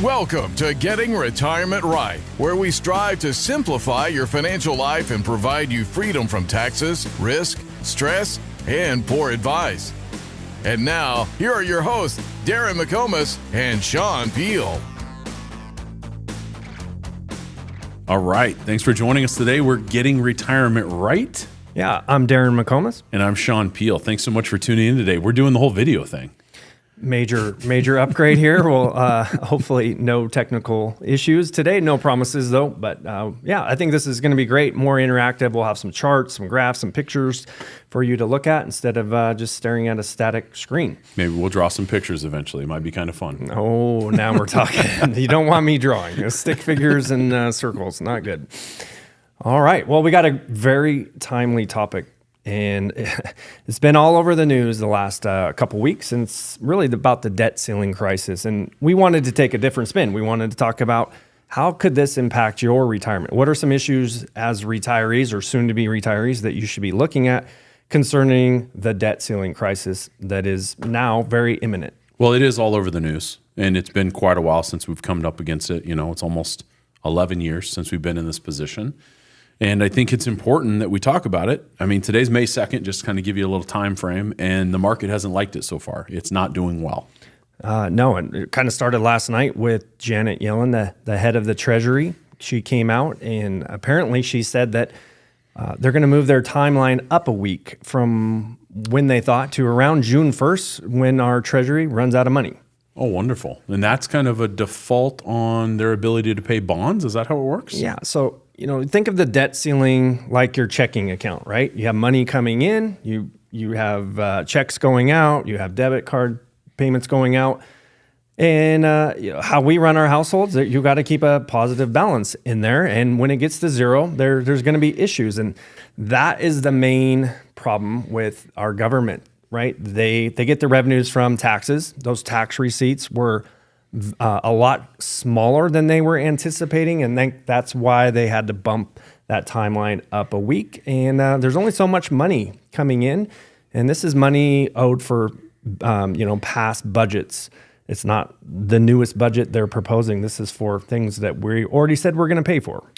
Welcome to Getting Retirement Right, where we strive to simplify your financial life and provide you freedom from taxes, risk, stress, and poor advice. And now, here are your hosts, Darren McComas and Sean Peel. All right. Thanks for joining us today. We're Getting Retirement Right. Yeah, I'm Darren McComas. And I'm Sean Peel. Thanks so much for tuning in today. We're doing the whole video thing. Major upgrade here. Well, hopefully no technical issues today. No promises though. But yeah, I think this is going to be great. More interactive. We'll have some charts, some graphs, some pictures for you to look at instead of just staring at a static screen. Maybe we'll draw some pictures eventually. It might be kind of fun. Oh, now we're talking. You don't want me drawing. Stick figures and circles. Not good. All right. Well, we got a very timely topic. And it's been all over the news the last couple weeks, and it's really about the debt ceiling crisis. And we wanted to take a different spin. We wanted to talk about how could this impact your retirement? What are some issues as retirees or soon-to-be retirees that you should be looking at concerning the debt ceiling crisis that is now very imminent? Well, it is all over the news, and it's been quite a while since we've come up against it. You know, it's almost 11 years since we've been in this position. And I think it's important that we talk about it. I mean, today's May 2nd, just to kind of give you a little time frame, and the market hasn't liked it so far. It's not doing well. No, and it kind of started last night with Janet Yellen, the head of the Treasury. She came out, and apparently she said that they're going to move their timeline up a week from when they thought to around June 1st, when our Treasury runs out of money. Oh, wonderful. And that's kind of a default on their ability to pay bonds? Is that how it works? Yeah, so think of the debt ceiling like your checking account, right? You have money coming in, you have checks going out, you have debit card payments going out, and how we run our households, you got to keep a positive balance in there. And when it gets to zero, there's going to be issues, and that is the main problem with our government, right? They get the revenues from taxes. Those tax receipts were a lot smaller than they were anticipating, and that's why they had to bump that timeline up a week. And there's only so much money coming in, and this is money owed for past budgets. It's not the newest budget they're proposing. This is for things that we already said we're going to pay for.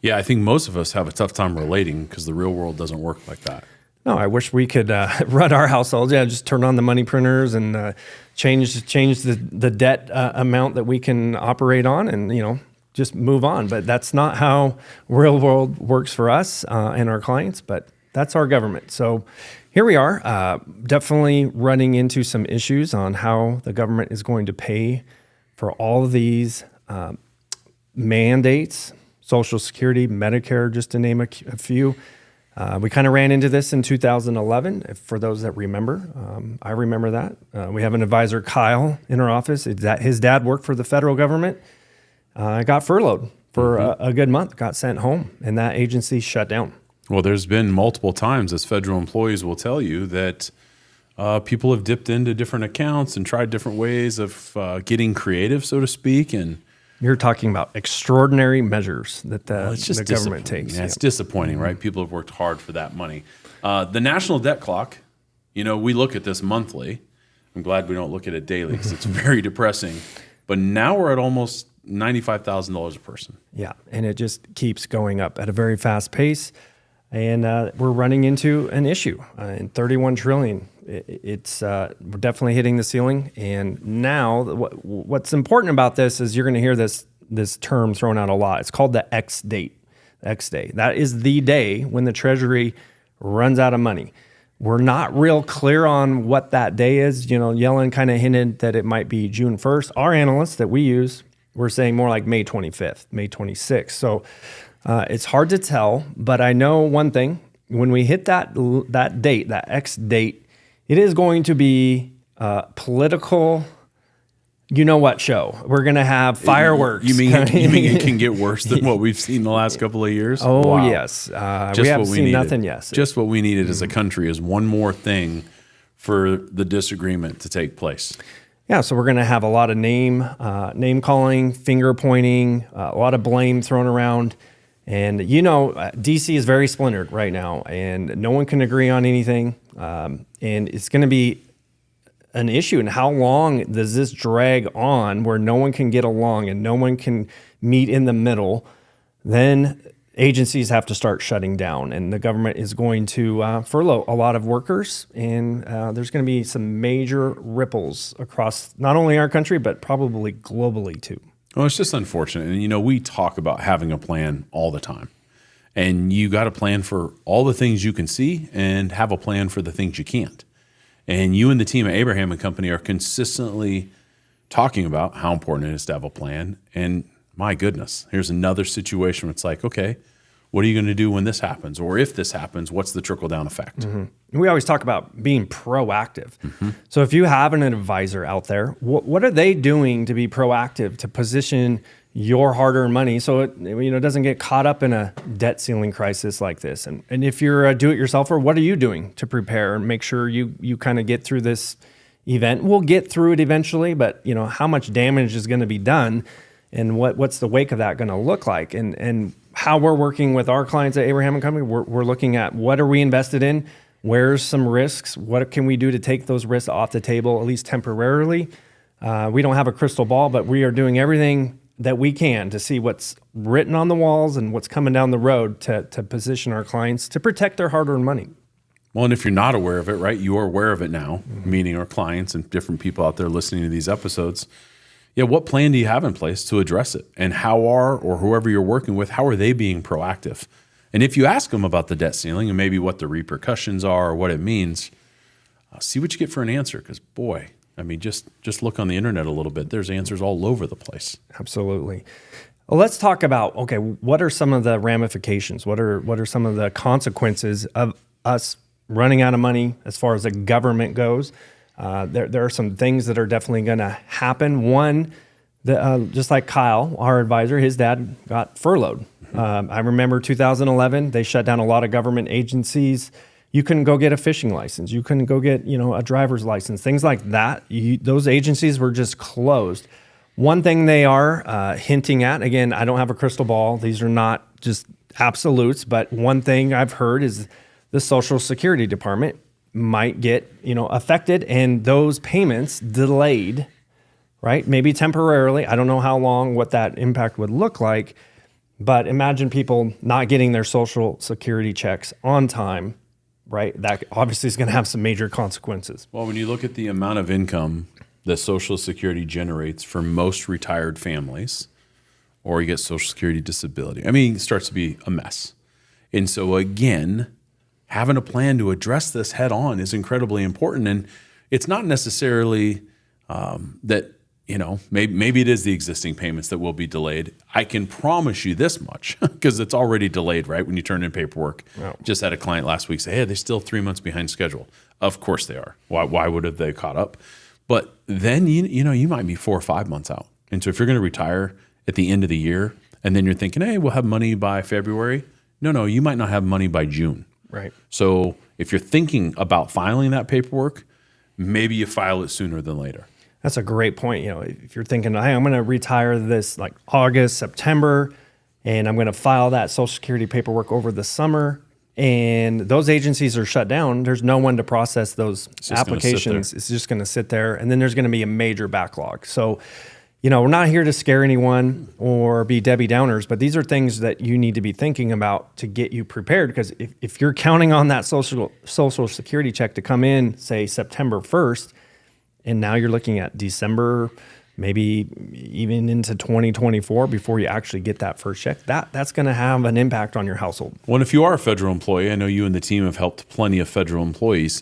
Yeah, I think most of us have a tough time relating because the real world doesn't work like that. No, I wish we could run our households. Yeah, just turn on the money printers and change the debt amount that we can operate on, and just move on. But that's not how real world works for us and our clients. But that's our government. So here we are, definitely running into some issues on how the government is going to pay for all of these mandates, Social Security, Medicare, just to name a few. We kind of ran into this in 2011, for those that remember. I remember that. We have an advisor, Kyle, in our office. His dad worked for the federal government, got furloughed for a good month, got sent home, and that agency shut down. Well, there's been multiple times, as federal employees will tell you, that people have dipped into different accounts and tried different ways of getting creative, so to speak, and you're talking about extraordinary measures that the government takes. Yeah, it's disappointing, right? People have worked hard for that money. The national debt clock, we look at this monthly. I'm glad we don't look at it daily because it's very depressing. But now we're at almost $95,000 a person. Yeah, and it just keeps going up at a very fast pace. And we're running into an issue in $31 trillion. We're definitely hitting the ceiling. And now what's important about this is you're going to hear this term thrown out a lot. It's called the X date, X day. That is the day when the Treasury runs out of money. We're not real clear on what that day is. Yellen kind of hinted that it might be June 1st. Our analysts that we use, we're saying more like May 25th, May 26th. So it's hard to tell, but I know one thing. When we hit that date, that X date, it is going to be political, show. We're going to have fireworks. You mean it can get worse than what we've seen the last couple of years? Oh, wow. Yes. We haven't seen nothing yet. Just what we needed as a country is one more thing for the disagreement to take place. Yeah, so we're going to have a lot of name calling, finger pointing, a lot of blame thrown around. And DC is very splintered right now, and no one can agree on anything. And it's going to be an issue. And how long does this drag on where no one can get along and no one can meet in the middle? Then agencies have to start shutting down, and the government is going to furlough a lot of workers. And there's going to be some major ripples across not only our country, but probably globally too. Well, it's just unfortunate. And, we talk about having a plan all the time. And you got a plan for all the things you can see and have a plan for the things you can't. And you and the team at Abraham and Company are consistently talking about how important it is to have a plan. And my goodness, here's another situation where it's like, okay, what are you going to do when this happens? Or if this happens, what's the trickle-down effect? Mm-hmm. We always talk about being proactive. Mm-hmm. So if you have an advisor out there, what are they doing to be proactive to position your hard-earned money so it doesn't get caught up in a debt ceiling crisis like this? And if you're a do-it-yourselfer, what are you doing to prepare and make sure you kind of get through this event? We'll get through it eventually, but how much damage is going to be done, and what's the wake of that going to look like? And how we're working with our clients at Abraham and Company, we're looking at what are we invested in, where's some risks, what can we do to take those risks off the table, at least temporarily. We don't have a crystal ball, but we are doing everything that we can to see what's written on the walls and what's coming down the road to position our clients to protect their hard-earned money. Well, and if you're not aware of it, right, you are aware of it now, meaning our clients and different people out there listening to these episodes. Yeah, what plan do you have in place to address it? And or whoever you're working with, how are they being proactive? And if you ask them about the debt ceiling and maybe what the repercussions are or what it means, see what you get for an answer. Because boy, just look on the internet a little bit. There's answers all over the place. Absolutely. Well, let's talk about, okay, what are some of the ramifications? What are some of the consequences of us running out of money as far as the government goes? There are some things that are definitely going to happen. One, just like Kyle, our advisor, his dad got furloughed. I remember 2011, they shut down a lot of government agencies. You couldn't go get a fishing license. You couldn't go get, a driver's license, things like that. Those agencies were just closed. One thing they are hinting at, again, I don't have a crystal ball. These are not just absolutes, but one thing I've heard is the Social Security Department might get, affected and those payments delayed, right? Maybe temporarily. I don't know how long, what that impact would look like, but imagine people not getting their Social Security checks on time, right? That obviously is going to have some major consequences. Well, when you look at the amount of income that Social Security generates for most retired families, or you get Social Security disability, it starts to be a mess. And so again, having a plan to address this head on is incredibly important. And it's not necessarily that, maybe it is the existing payments that will be delayed. I can promise you this much, because it's already delayed, right? When you turn in paperwork. Wow. Just had a client last week say, hey, they're still 3 months behind schedule. Of course they are. Why would have they caught up? But then, you might be 4 or 5 months out. And so if you're going to retire at the end of the year, and then you're thinking, hey, we'll have money by February. No, you might not have money by June. Right. So if you're thinking about filing that paperwork, maybe you file it sooner than later. That's a great point. If you're thinking, hey, I'm going to retire this like August, September, and I'm going to file that Social Security paperwork over the summer, and those agencies are shut down, there's no one to process those applications. It's just going to sit there, and then there's going to be a major backlog. So, we're not here to scare anyone or be Debbie Downers, but these are things that you need to be thinking about to get you prepared. Because if you're counting on that Social Security check to come in, say September 1st, and now you're looking at December, maybe even into 2024 before you actually get that first check, that's going to have an impact on your household. Well, if you are a federal employee, I know you and the team have helped plenty of federal employees.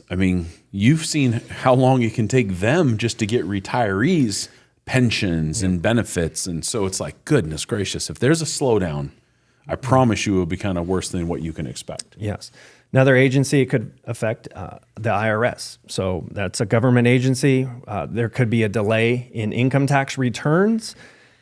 You've seen how long it can take them just to get retirees pensions and benefits. And so it's like, goodness gracious, if there's a slowdown, I promise you it will be kind of worse than what you can expect. Yes. Another agency, it could affect the IRS. So that's a government agency. There could be a delay in income tax returns.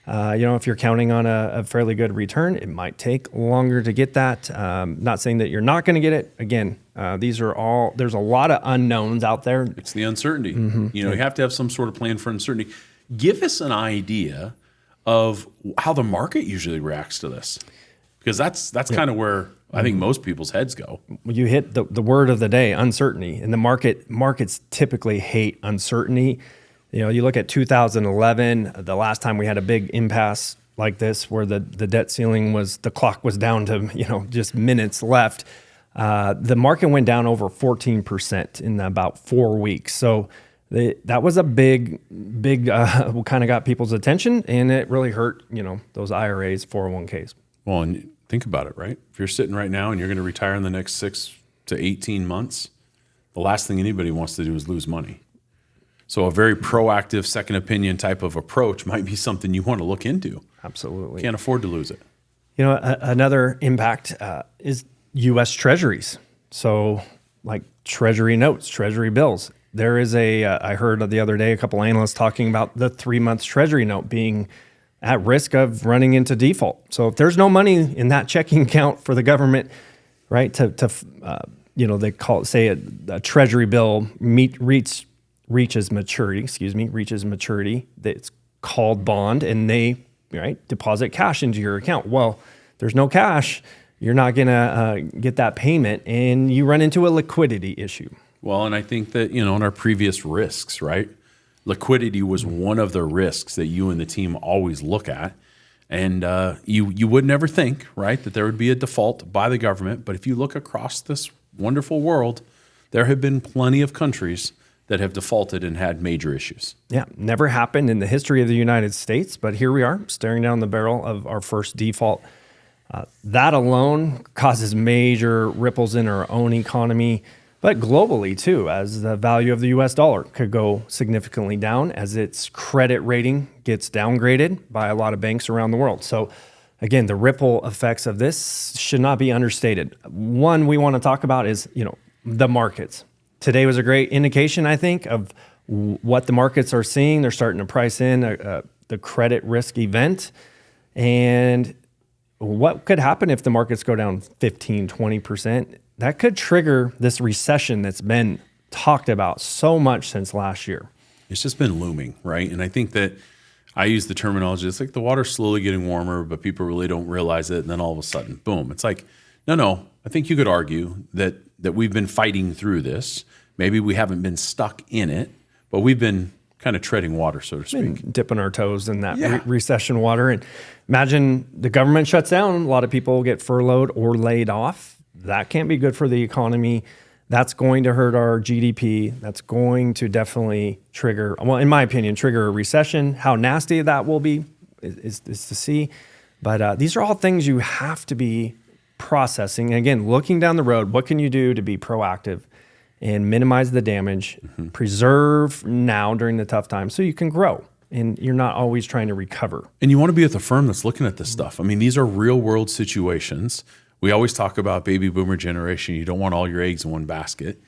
If you're counting on a fairly good return, it might take longer to get that. Not saying that you're not going to get it. Again, there's a lot of unknowns out there. It's the uncertainty. Mm-hmm. You have to have some sort of plan for uncertainty. Give us an idea of how the market usually reacts to this. Because that's kind of where I think most people's heads go. You hit the word of the day, uncertainty. And the markets typically hate uncertainty. You look at 2011, the last time we had a big impasse like this, where the debt ceiling the clock was down to, just minutes left. The market went down over 14% in about 4 weeks. So that was a big, kind of got people's attention, and it really hurt, those IRAs, 401ks. Well, and think about it, right? If you're sitting right now and you're going to retire in the next 6 to 18 months, the last thing anybody wants to do is lose money. So a very proactive second opinion type of approach might be something you want to look into. Absolutely. Can't afford to lose it. Another impact is U.S. Treasuries. So like Treasury notes, Treasury bills. There is I heard the other day a couple analysts talking about the 3-month Treasury note being at risk of running into default. So if there's no money in that checking account for the government, right, they call it, say a Treasury bill reaches maturity, it's called bond, and they deposit cash into your account. Well, there's no cash, you're not gonna get that payment, and you run into a liquidity issue. Well, and I think that, in our previous risks, right, liquidity was one of the risks that you and the team always look at. And you would never think, right, that there would be a default by the government. But if you look across this wonderful world, there have been plenty of countries that have defaulted and had major issues. Yeah, never happened in the history of the United States, but here we are staring down the barrel of our first default. That alone causes major ripples in our own economy, but globally too, as the value of the US dollar could go significantly down as its credit rating gets downgraded by a lot of banks around the world. So again, the ripple effects of this should not be understated. One we want to talk about is, the markets. Today was a great indication, I think, of what the markets are seeing. They're starting to price in the credit risk event. And what could happen if the markets go down 15, 20%? That could trigger this recession that's been talked about so much since last year. It's just been looming, right? And I think that I use the terminology, it's like the water's slowly getting warmer, but people really don't realize it. And then all of a sudden, boom. It's like, no. I think you could argue that we've been fighting through this. Maybe we haven't been stuck in it, but we've been kind of treading water, so to speak. Dipping our toes in that recession water. And imagine the government shuts down. A lot of people get furloughed or laid off. That can't be good for the economy. That's going to hurt our GDP. That's going to definitely trigger, well, in my opinion, trigger a recession. How nasty that will be is to see. But these are all things you have to be processing. And again, looking down the road, what can you do to be proactive and minimize the damage, preserve now during the tough times so you can grow and you're not always trying to recover. And you want to be with a firm that's looking at this stuff. I mean, these are real world situations. We always talk about baby boomer generation. You don't want all your eggs in one basket.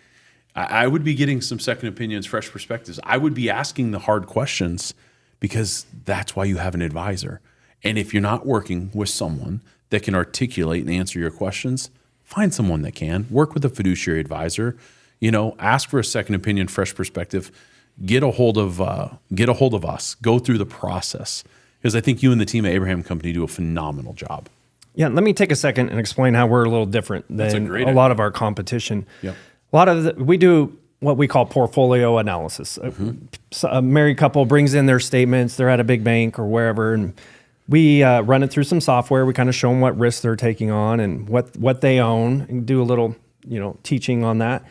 I would be getting some second opinions, fresh perspectives. I would be asking the hard questions because that's why you have an advisor. And if you're not working with someone that can articulate and answer your questions, find someone that can. Work with a fiduciary advisor. Ask for a second opinion, fresh perspective. Get a hold of us. Go through the process because I think you and the team at Abraham Company do a phenomenal job. Yeah, let me take a second and explain how we're a little different than a lot of our competition. Yep. We do what we call portfolio analysis. A married couple brings in their statements. They're at a big bank or wherever, and we run it through some software. We kind of show them what risks they're taking on and what they own, and do a little teaching on that.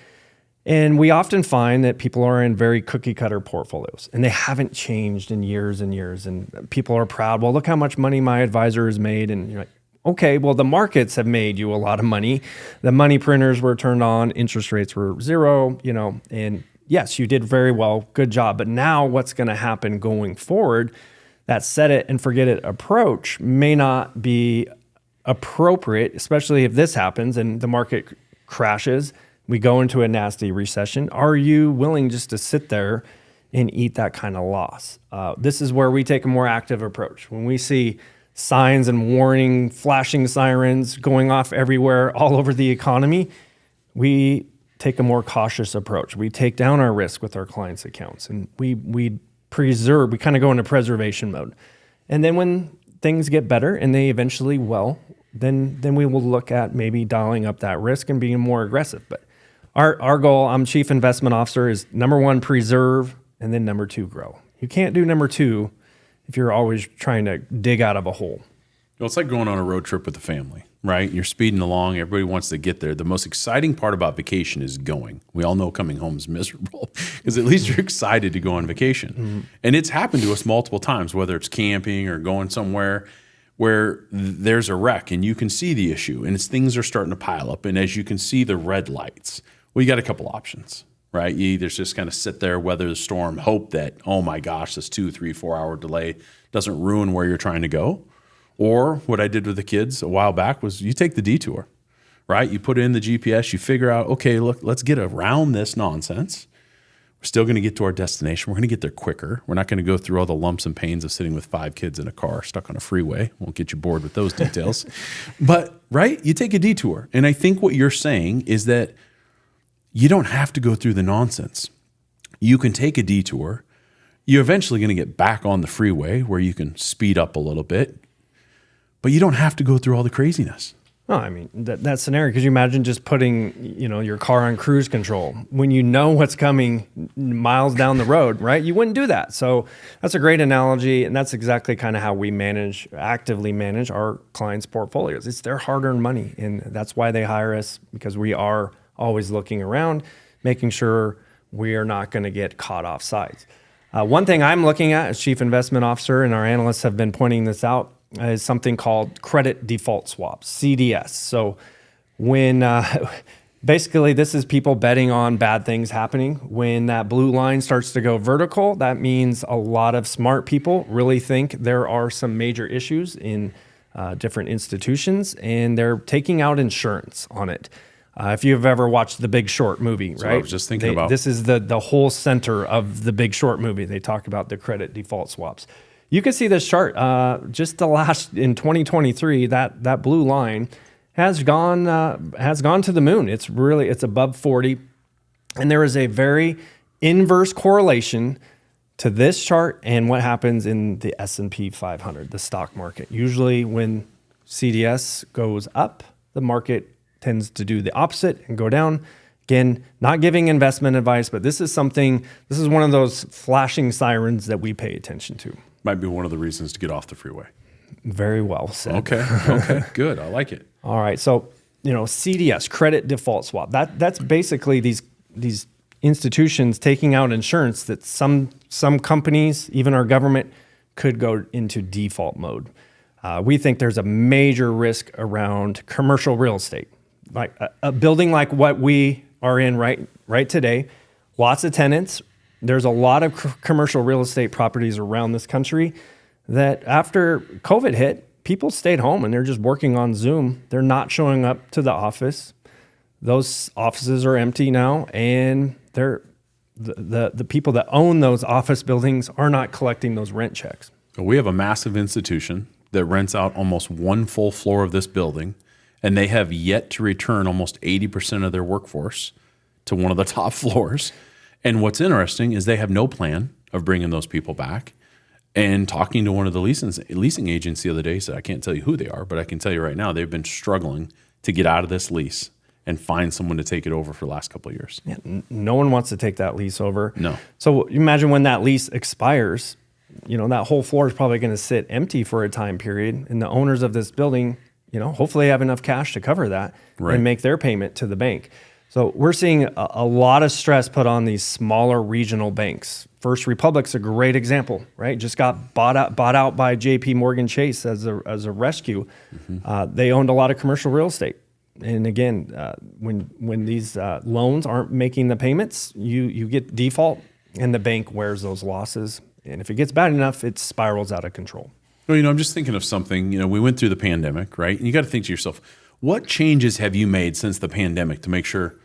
And we often find that people are in very cookie cutter portfolios and they haven't changed in years and years. And people are proud. Well, look how much money my advisor has made. And you're like, okay, well, the markets have made you a lot of money. The money printers were turned on, interest rates were zero, and yes, you did very well, good job. But now what's going to happen going forward, that set it and forget it approach may not be appropriate, especially if this happens and the market crashes, we go into a nasty recession. Are you willing just to sit there and eat that kind of loss? This is where we take a more active approach. When we see signs and warning, flashing sirens going off everywhere, all over the economy, we take a more cautious approach. We take down our risk with our clients' accounts and we kind of go into preservation mode. And then when things get better and they eventually will, then we will look at maybe dialing up that risk and being more aggressive. But our goal, I'm chief investment officer, is number one, preserve, and then number two, grow. You can't do number two if you're always trying to dig out of a hole. Well, it's like going on a road trip with the family, right? You're speeding along. Everybody wants to get there. The most exciting part about vacation is going. We all know coming home is miserable because at least you're excited to go on vacation. Mm-hmm. And it's happened to us multiple times, whether it's camping or going somewhere where there's a wreck and you can see the issue and things are starting to pile up. And as you can see the red lights, well, you got a couple options, right? You either just kind of sit there, weather the storm, hope that, oh my gosh, this 2, 3, 4 hour delay doesn't ruin where you're trying to go. Or what I did with the kids a while back was you take the detour, right? You put in the GPS, you figure out, okay, look, let's get around this nonsense. We're still going to get to our destination. We're going to get there quicker. We're not going to go through all the lumps and pains of sitting with 5 kids in a car stuck on a freeway. Won't get you bored with those details. But, right, you take a detour. And I think what you're saying is that you don't have to go through the nonsense. You can take a detour. You're eventually going to get back on the freeway where you can speed up a little bit. But you don't have to go through all the craziness. No, I mean, that scenario, because you imagine just putting, your car on cruise control when you know what's coming miles down the road, right? You wouldn't do that. So that's a great analogy. And that's exactly kind of how we actively manage our clients' portfolios. It's their hard-earned money. And that's why they hire us, because we are always looking around, making sure we are not going to get caught off sides. One thing I'm looking at as chief investment officer, and our analysts have been pointing this out, is something called credit default swaps, CDS. So when basically this is people betting on bad things happening. When that blue line starts to go vertical, that means a lot of smart people really think there are some major issues in different institutions, and they're taking out insurance on it. If you've ever watched The Big Short movie, right? I was just thinking about. This is the whole center of The Big Short movie. They talk about the credit default swaps. You can see this chart. Just in 2023, that blue line has gone to the moon. It's above 40, and there is a very inverse correlation to this chart and what happens in the S&P 500, the stock market. Usually, when CDS goes up, the market tends to do the opposite and go down. Again, not giving investment advice, but this is one of those flashing sirens that we pay attention to. Might be one of the reasons to get off the freeway. Very well said. Okay, good. I like it. All right, so CDS, credit default swap. That's basically these institutions taking out insurance that some companies, even our government, could go into default mode. We think there's a major risk around commercial real estate, like a building like what we are in right today. Lots of tenants. There's a lot of commercial real estate properties around this country that after COVID hit, people stayed home and they're just working on Zoom. They're not showing up to the office. Those offices are empty now, and the people that own those office buildings are not collecting those rent checks. We have a massive institution that rents out almost one full floor of this building, and they have yet to return almost 80% of their workforce to one of the top floors. And what's interesting is they have no plan of bringing those people back. And talking to one of the leasing agents the other day, said, I can't tell you who they are, but I can tell you right now, they've been struggling to get out of this lease and find someone to take it over for the last couple of years. Yeah, no one wants to take that lease over. No. So imagine when that lease expires, that whole floor is probably going to sit empty for a time period. And the owners of this building, hopefully have enough cash to cover that and make their payment to the bank. So we're seeing a lot of stress put on these smaller regional banks. First Republic's a great example, right? Just got bought out by JP Morgan Chase as a rescue. Mm-hmm. They owned a lot of commercial real estate. And again, when these loans aren't making the payments, you get default, and the bank wears those losses. And if it gets bad enough, it spirals out of control. Well, I'm just thinking of something. We went through the pandemic, right? And you got to think to yourself, what changes have you made since the pandemic to make sure,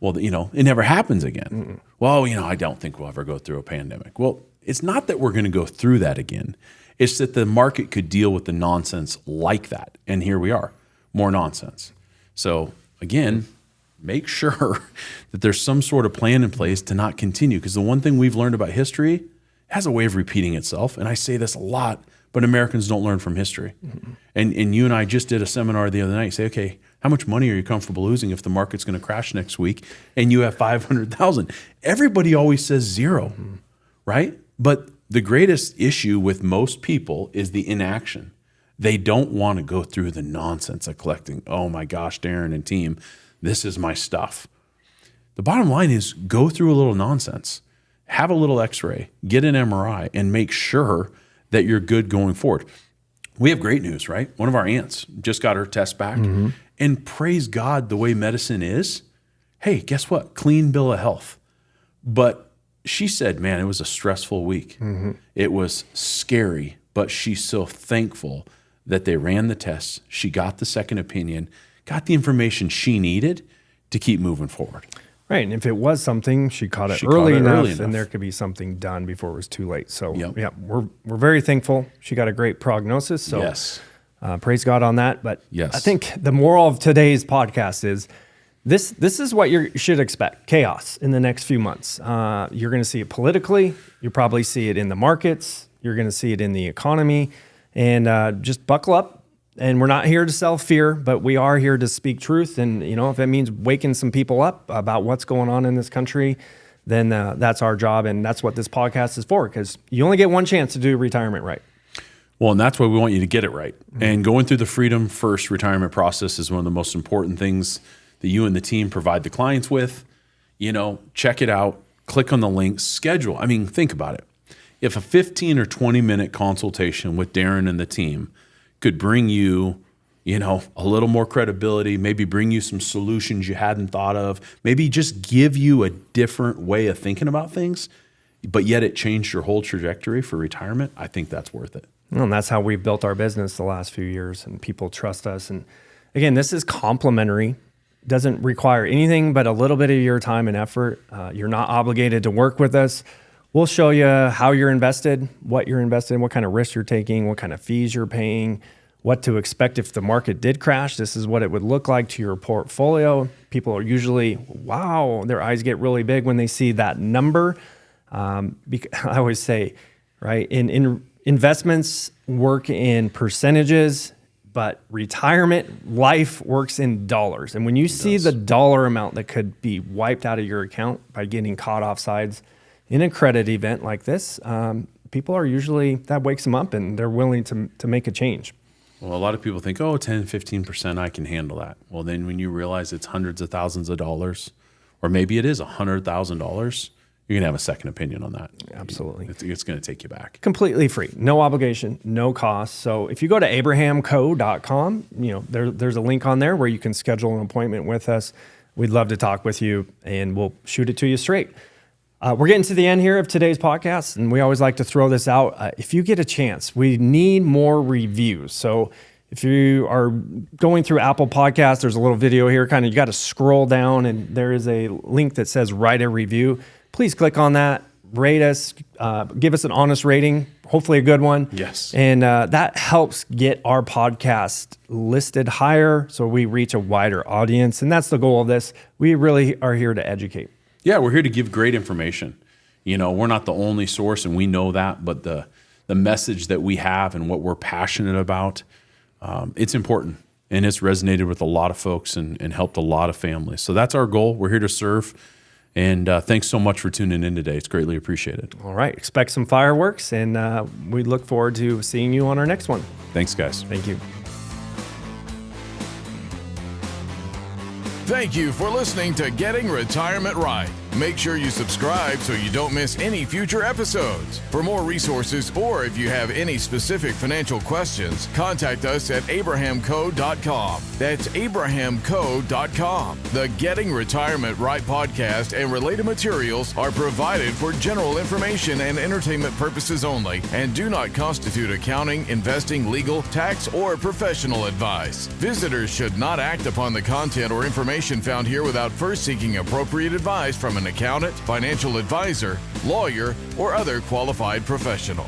it never happens again? Mm-mm. Well, I don't think we'll ever go through a pandemic. Well, it's not that we're going to go through that again. It's that the market could deal with the nonsense like that. And here we are, more nonsense. So again, make sure that there's some sort of plan in place to not continue. Because the one thing we've learned about history has a way of repeating itself. And I say this a lot, but Americans don't learn from history. Mm-hmm. And you and I just did a seminar the other night. Say, okay, how much money are you comfortable losing if the market's going to crash next week and you have 500,000? Everybody always says zero, right? But the greatest issue with most people is the inaction. They don't want to go through the nonsense of collecting. Oh my gosh, Darren and team, this is my stuff. The bottom line is go through a little nonsense. Have a little x-ray, get an MRI, and make sure that you're good going forward. We have great news, right? One of our aunts just got her test back. Mm-hmm. And praise God, the way medicine is, hey, guess what? Clean bill of health. But she said, man, it was a stressful week. Mm-hmm. It was scary, but she's so thankful that they ran the tests. She got the second opinion, got the information she needed to keep moving forward. Right, and if it was something, she caught it early enough, and there could be something done before it was too late. So, yeah, we're very thankful. She got a great prognosis, so yes. Praise God on that. But yes. I think the moral of today's podcast is this is what you should expect, chaos in the next few months. You're going to see it politically. You probably see it in the markets. You're going to see it in the economy. And just buckle up. And we're not here to sell fear, but we are here to speak truth. And, if it means waking some people up about what's going on in this country, then that's our job. And that's what this podcast is for, because you only get one chance to do retirement right. Well, and that's why we want you to get it right. Mm-hmm. And going through the Freedom First retirement process is one of the most important things that you and the team provide the clients with. Check it out, click on the link, schedule. I mean, think about it. If a 15 or 20-minute consultation with Darren and the team could bring you, a little more credibility, maybe bring you some solutions you hadn't thought of, maybe just give you a different way of thinking about things, but yet it changed your whole trajectory for retirement, I think that's worth it. And that's how we've built our business the last few years, and people trust us. And again, this is complimentary. Doesn't require anything but a little bit of your time and effort. You're not obligated to work with us. We'll show you how you're invested, what you're invested in, what kind of risks you're taking, what kind of fees you're paying, what to expect if the market did crash. This is what it would look like to your portfolio. People are usually, wow, their eyes get really big when they see that number. I always say, right, in investments work in percentages, but retirement life works in dollars. And when you see the dollar amount that could be wiped out of your account by getting caught off sides in a credit event like this, people are usually, that wakes them up and they're willing to make a change. Well, a lot of people think, 10, 15%, I can handle that. Well, then when you realize it's hundreds of thousands of dollars, or maybe it is $100,000, you're going to have a second opinion on that. Absolutely. It's going to take you back. Completely free. No obligation, no cost. So if you go to abrahamco.com, there's a link on there where you can schedule an appointment with us. We'd love to talk with you, and we'll shoot it to you straight. We're getting to the end here of today's podcast, and we always like to throw this out. If you get a chance, we need more reviews. So if you are going through Apple Podcasts, there's a little video here. You got to scroll down, and there is a link that says write a review. Please click on that, rate us, give us an honest rating, hopefully a good one. Yes. And that helps get our podcast listed higher so we reach a wider audience. And that's the goal of this. We really are here to educate. Yeah, we're here to give great information. We're not the only source, and we know that, but the message that we have and what we're passionate about, it's important, and it's resonated with a lot of folks and helped a lot of families. So that's our goal. We're here to serve, and thanks so much for tuning in today. It's greatly appreciated. All right, expect some fireworks, and we look forward to seeing you on our next one. Thanks, guys. Thank you. Thank you for listening to Getting Retirement Right. Make sure you subscribe so you don't miss any future episodes. For more resources, or if you have any specific financial questions, contact us at abrahamco.com. That's abrahamco.com. The Getting Retirement Right podcast and related materials are provided for general information and entertainment purposes only and do not constitute accounting, investing, legal, tax, or professional advice. Visitors should not act upon the content or information found here without first seeking appropriate advice from an accountant, financial advisor, lawyer, or other qualified professional.